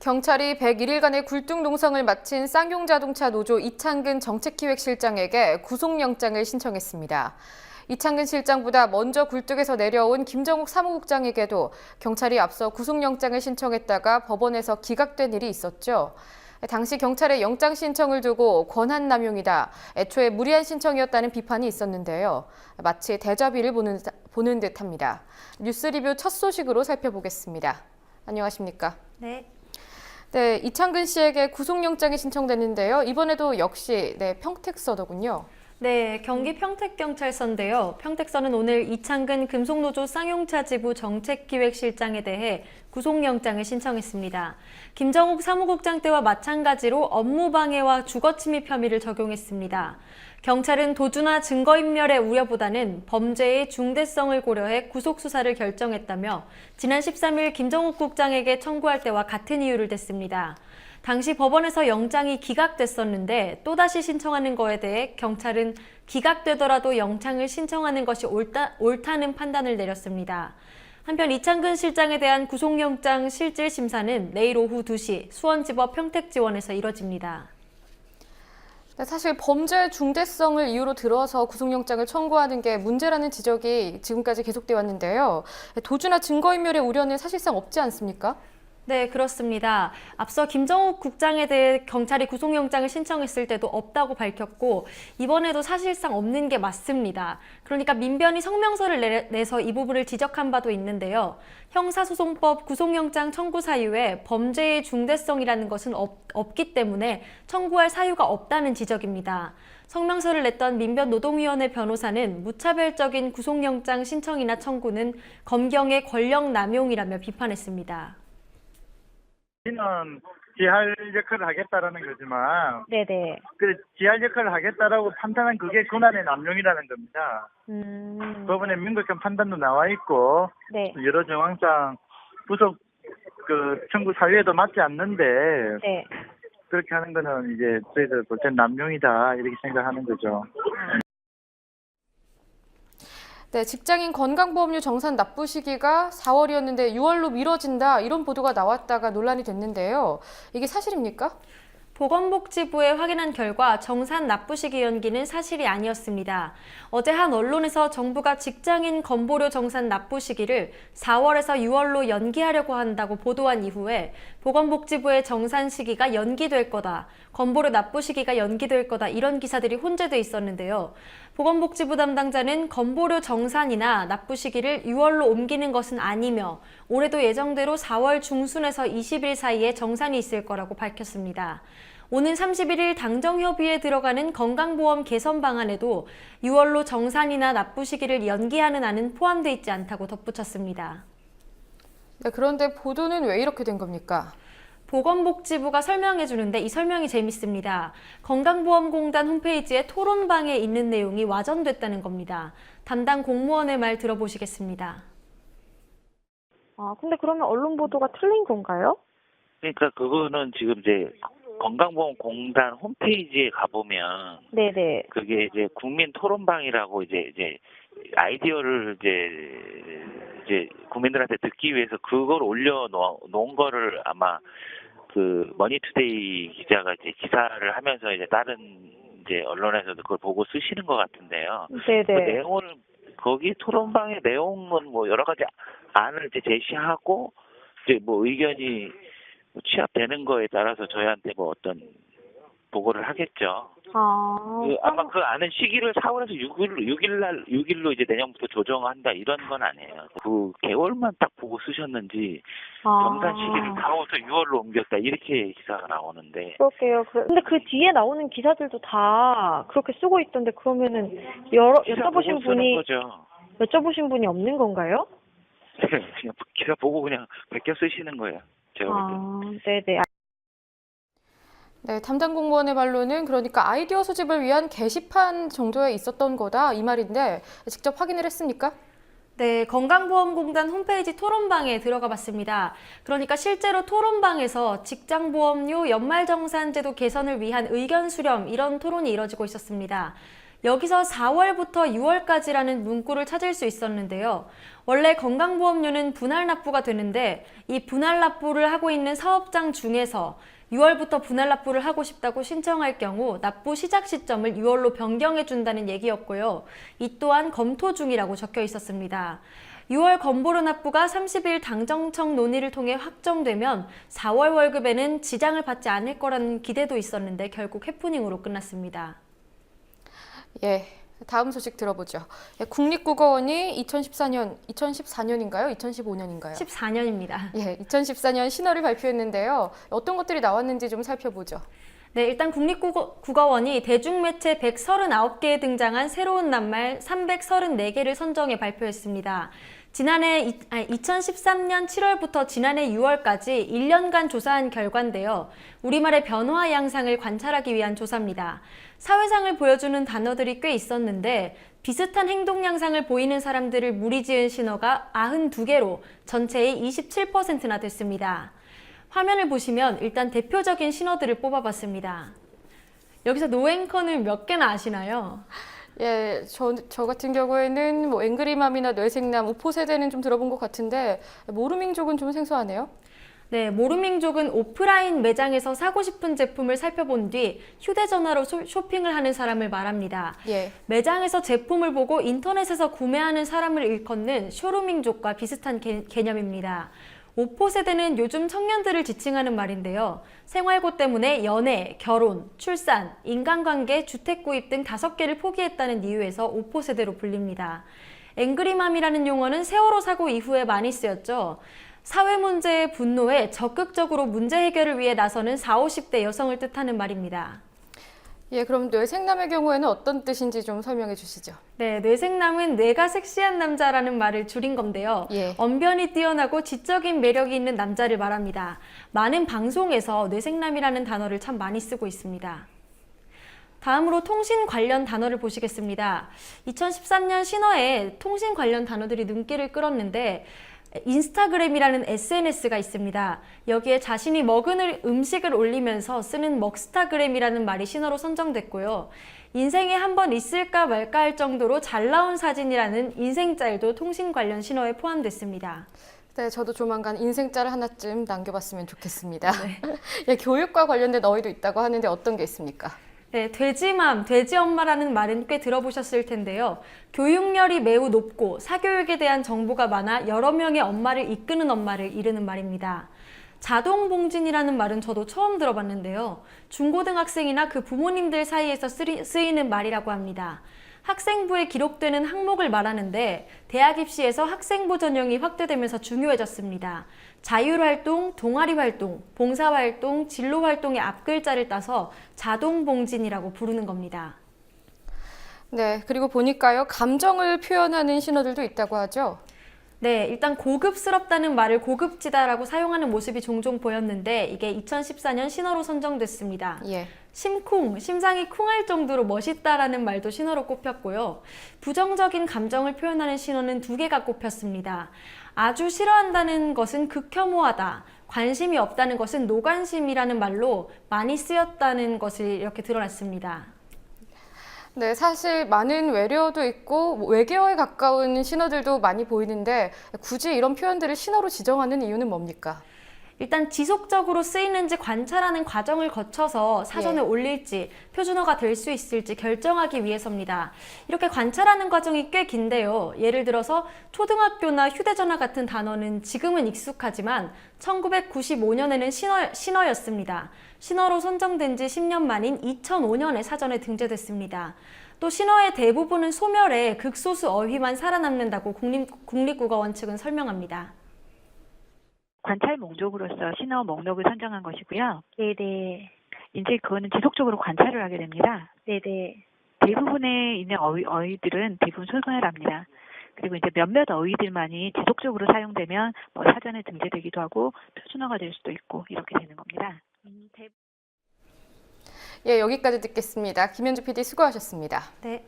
경찰이 101일간의 굴뚝 농성을 마친 쌍용자동차 노조 이창근 정책기획실장에게 구속영장을 신청했습니다. 이창근 실장보다 먼저 굴뚝에서 내려온 김정욱 사무국장에게도 경찰이 앞서 구속영장을 신청했다가 법원에서 기각된 일이 있었죠. 당시 경찰의 영장 신청을 두고 권한남용이다, 애초에 무리한 신청이었다는 비판이 있었는데요. 마치 데자뷰를 보는 듯합니다. 뉴스 리뷰 첫 소식으로 살펴보겠습니다. 안녕하십니까? 네. 네, 이창근 씨에게 구속영장이 신청됐는데요. 이번에도 역시 평택서더군요. 네, 경기 평택경찰서인데요. 평택서는 오늘 이창근 금속노조 쌍용차 지부 정책기획실장에 대해 구속영장을 신청했습니다. 김정욱 사무국장 때와 마찬가지로 업무방해와 주거침입 혐의를 적용했습니다. 경찰은 도주나 증거인멸의 우려보다는 범죄의 중대성을 고려해 구속수사를 결정했다며 지난 13일 김정욱 국장에게 청구할 때와 같은 이유를 댔습니다. 당시 법원에서 영장이 기각됐었는데 또다시 신청하는 거에 대해 경찰은 기각되더라도 영장을 신청하는 것이 옳다는 판단을 내렸습니다. 한편 이창근 실장에 대한 구속영장 실질심사는 내일 오후 2시 수원지법 평택지원에서 이뤄집니다. 사실 범죄의 중대성을 이유로 들어서 구속영장을 청구하는 게 문제라는 지적이 지금까지 계속돼 왔는데요. 도주나 증거인멸의 우려는 사실상 없지 않습니까? 네, 그렇습니다. 앞서 김정욱 국장에 대해 경찰이 구속영장을 신청했을 때도 없다고 밝혔고 이번에도 사실상 없는 게 맞습니다. 그러니까 민변이 성명서를 내서 이 부분을 지적한 바도 있는데요. 형사소송법 구속영장 청구 사유에 범죄의 중대성이라는 것은 없기 때문에 청구할 사유가 없다는 지적입니다. 성명서를 냈던 민변노동위원회 변호사는 무차별적인 구속영장 신청이나 청구는 검경의 권력 남용이라며 비판했습니다. 우리는 지할 역할을 하겠다라는 거지만, 네네. 그 지할 역할을 하겠다라고 판단한 그게 권한의 남용이라는 겁니다. 법원에 명백한 판단도 나와 있고, 네. 여러 정황상 구속 청구 사유에도 맞지 않는데, 네. 그렇게 하는 거는 이제 저희들 볼 땐 남용이다 이렇게 생각하는 거죠. 네, 직장인 건강보험료 정산 납부 시기가 4월이었는데 6월로 미뤄진다, 이런 보도가 나왔다가 논란이 됐는데요. 이게 사실입니까? 보건복지부에 확인한 결과 정산 납부 시기 연기는 사실이 아니었습니다. 어제 한 언론에서 정부가 직장인 건보료 정산 납부 시기를 4월에서 6월로 연기하려고 한다고 보도한 이후에 보건복지부의 정산 시기가 연기될 거다, 건보료 납부 시기가 연기될 거다, 이런 기사들이 혼재돼 있었는데요. 보건복지부 담당자는 건보료 정산이나 납부 시기를 6월로 옮기는 것은 아니며 올해도 예정대로 4월 중순에서 20일 사이에 정산이 있을 거라고 밝혔습니다. 오는 31일 당정협의에 들어가는 건강보험 개선 방안에도 6월로 정산이나 납부 시기를 연기하는 안은 포함되어 있지 않다고 덧붙였습니다. 네, 그런데 보도는 왜 이렇게 된 겁니까? 보건복지부가 설명해 주는데 이 설명이 재밌습니다. 건강보험공단 홈페이지에 토론방에 있는 내용이 와전됐다는 겁니다. 담당 공무원의 말 들어보시겠습니다. 근데 그러면 언론 보도가 틀린 건가요? 그러니까 그거는 지금 이제 건강보험공단 홈페이지에 가보면 네네. 그게 이제 국민 토론방이라고 이제 아이디어를 이제 국민들한테 듣기 위해서 그걸 올려놓은 거를 아마 그 머니투데이 기자가 이제 기사를 하면서 이제 다른 이제 언론에서도 그걸 보고 쓰시는 것 같은데요. 네네. 그 내용을 거기 토론방의 내용은 뭐 여러 가지 안을 이제 제시하고 이제 뭐 의견이 취합되는 거에 따라서 저희한테 뭐 어떤 보고를 하겠죠. 아마 그 아는 시기를 4월에서 6일로 이제 내년부터 조정한다 이런 건 아니에요. 그 개월만 딱 보고 쓰셨는지 정산 시기를 4월에서 6월로 옮겼다 이렇게 기사가 나오는데. 그럴게요. 근데 그 뒤에 나오는 기사들도 다 그렇게 쓰고 있던데 그러면은 여쭤보신 분이 없는 건가요? 그냥 기사 보고 그냥 베껴 쓰시는 거예요. 제가 볼 때. 네네. 네, 담당 공무원의 말로는 그러니까 아이디어 수집을 위한 게시판 정도에 있었던 거다, 이 말인데 직접 확인을 했습니까? 네, 건강보험공단 홈페이지 토론방에 들어가 봤습니다. 그러니까 실제로 토론방에서 직장보험료 연말정산제도 개선을 위한 의견 수렴, 이런 토론이 이뤄지고 있었습니다. 여기서 4월부터 6월까지라는 문구를 찾을 수 있었는데요. 원래 건강보험료는 분할 납부가 되는데 이 분할 납부를 하고 있는 사업장 중에서 6월부터 분할 납부를 하고 싶다고 신청할 경우 납부 시작 시점을 6월로 변경해 준다는 얘기였고요. 이 또한 검토 중이라고 적혀 있었습니다. 6월 건보료 납부가 30일 당정청 논의를 통해 확정되면 4월 월급에는 지장을 받지 않을 거라는 기대도 있었는데 결국 해프닝으로 끝났습니다. 예, 다음 소식 들어보죠. 예, 국립국어원이 2014년인가요? 2015년인가요? 14년입니다. 예, 2014년 신어를 발표했는데요. 어떤 것들이 나왔는지 좀 살펴보죠. 네, 일단 국립국어원이 대중매체 139개에 등장한 새로운 낱말 334개를 선정해 발표했습니다. 2013년 7월부터 지난해 6월까지 1년간 조사한 결과인데요. 우리말의 변화 양상을 관찰하기 위한 조사입니다. 사회상을 보여주는 단어들이 꽤 있었는데 비슷한 행동 양상을 보이는 사람들을 무리지은 신어가 92개로 전체의 27%나 됐습니다. 화면을 보시면 일단 대표적인 신어들을 뽑아봤습니다. 여기서 노앵커는 몇 개나 아시나요? 예, 저 같은 경우에는 뭐 앵그리맘이나 뇌생남, 우포 세대는 좀 들어본 것 같은데 모르밍족은 좀 생소하네요. 네, 모르밍족은 오프라인 매장에서 사고 싶은 제품을 살펴본 뒤 휴대전화로 쇼핑을 하는 사람을 말합니다. 예. 매장에서 제품을 보고 인터넷에서 구매하는 사람을 일컫는 쇼루밍족과 비슷한 개념입니다. 오포 세대는 요즘 청년들을 지칭하는 말인데요. 생활고 때문에 연애, 결혼, 출산, 인간관계, 주택 구입 등 5개를 포기했다는 이유에서 오포 세대로 불립니다. 앵그리맘이라는 용어는 세월호 사고 이후에 많이 쓰였죠. 사회 문제에 분노해 적극적으로 문제 해결을 위해 나서는 40, 50대 여성을 뜻하는 말입니다. 예, 그럼 뇌생남의 경우에는 어떤 뜻인지 좀 설명해 주시죠. 네, 뇌생남은 뇌가 섹시한 남자라는 말을 줄인 건데요. 예. 언변이 뛰어나고 지적인 매력이 있는 남자를 말합니다. 많은 방송에서 뇌생남이라는 단어를 참 많이 쓰고 있습니다. 다음으로 통신 관련 단어를 보시겠습니다. 2013년 신어에 통신 관련 단어들이 눈길을 끌었는데 인스타그램이라는 SNS가 있습니다. 여기에 자신이 먹은 음식을 올리면서 쓰는 먹스타그램이라는 말이 신어로 선정됐고요. 인생에 한 번 있을까 말까 할 정도로 잘 나온 사진이라는 인생짤도 통신 관련 신어에 포함됐습니다. 네, 저도 조만간 인생짤을 하나쯤 남겨봤으면 좋겠습니다. 네. 예, 교육과 관련된 어휘도 있다고 하는데 어떤 게 있습니까? 네, 돼지맘, 돼지엄마라는 말은 꽤 들어보셨을 텐데요. 교육열이 매우 높고 사교육에 대한 정보가 많아 여러 명의 엄마를 이끄는 엄마를 이르는 말입니다. 자동봉진이라는 말은 저도 처음 들어봤는데요. 중고등학생이나 그 부모님들 사이에서 쓰이는 말이라고 합니다. 학생부에 기록되는 항목을 말하는데 대학 입시에서 학생부 전형이 확대되면서 중요해졌습니다. 자율활동, 동아리활동, 봉사활동, 진로활동의 앞글자를 따서 자동봉진이라고 부르는 겁니다. 네, 그리고 보니까요, 감정을 표현하는 신어들도 있다고 하죠? 네, 일단 고급스럽다는 말을 고급지다라고 사용하는 모습이 종종 보였는데 이게 2014년 신어로 선정됐습니다. 예. 심쿵, 심장이 쿵할 정도로 멋있다라는 말도 신어로 꼽혔고요. 부정적인 감정을 표현하는 신어는 2개가 꼽혔습니다. 아주 싫어한다는 것은 극혐오하다, 관심이 없다는 것은 노관심이라는 말로 많이 쓰였다는 것이 이렇게 드러났습니다. 네, 사실 많은 외래어도 있고 외계어에 가까운 신어들도 많이 보이는데 굳이 이런 표현들을 신어로 지정하는 이유는 뭡니까? 일단 지속적으로 쓰이는지 관찰하는 과정을 거쳐서 사전에 올릴지 표준어가 될 수 있을지 결정하기 위해서입니다. 이렇게 관찰하는 과정이 꽤 긴데요. 예를 들어서 초등학교나 휴대전화 같은 단어는 지금은 익숙하지만 1995년에는 신어였습니다. 신어로 선정된 지 10년 만인 2005년에 사전에 등재됐습니다. 또 신어의 대부분은 소멸해 극소수 어휘만 살아남는다고 국립국어원 측은 설명합니다. 관찰 목적으로서 신어 목록을 선정한 것이고요. 네네. 이제 그거는 지속적으로 관찰을 하게 됩니다. 네네. 대부분에 있는 어휘들은 대부분 소멸합니다. 그리고 이제 몇몇 어휘들만이 지속적으로 사용되면 사전에 등재되기도 하고 표준어가 될 수도 있고 이렇게 되는 겁니다. 예, 여기까지 듣겠습니다. 김현주 PD 수고하셨습니다. 네.